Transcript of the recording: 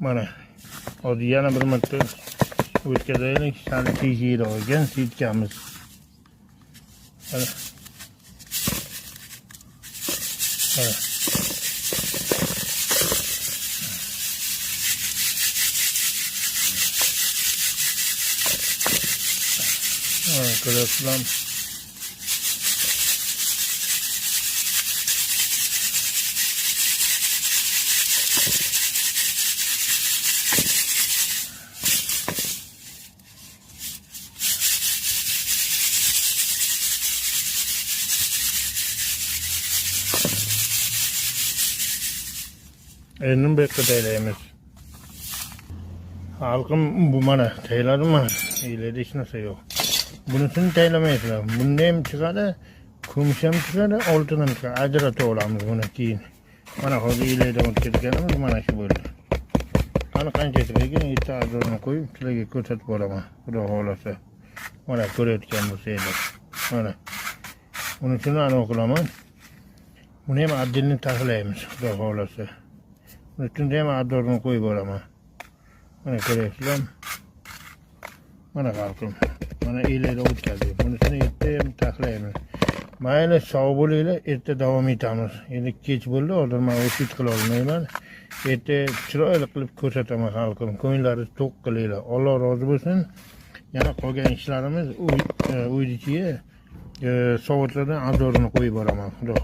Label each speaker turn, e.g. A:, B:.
A: Mana hozir yana bir marta o'tkazaylik. Sal tezroq ekan, setkamiz. Mana. Mana. Ko'ryapsizlar. Elim bekle teyleğimiz. Halkım bu mana teyledim mana. İyilerde hiç nasıl yok. Bunusunu teylemeyiz lan. Bunda hem çıkardı, kumusam çıkardı, altından çıkardı. Acıratı olamız bunu keyin. Mana hozir iyilerde o'tkazganimiz mana shu bo'ldi. Ana qancha chiqaygan, yetti azorini qo'yib, sizlarga ko'rsatib boraman. Xudo xohlasa. Mana ko'rayotgan bo'lsanglar. Mana. Bunisini anavi qilaman. Buni ham adilni taxlaymiz, xudo xohlasa. Bunisiga ham azorini qo'yib boraman. Mana ko'ryapsizlar. Mana xalqim. Mana iyillarda o'tkazdik. Bunisini erta ham taxlaymiz. Mayli sog' bo'linglar, erta davom etamiz. Endi kech bo'ldi, hozir men o'chit qila olmayman. Erta chiroyli qilib ko'rsataman xalqim. Ko'nglingizni to'q qilinglar. Alloh rozi bo'lsin. Yana qolgan ishlarimiz uy ichiga soatlardan azorini qo'yib boraman. Xudo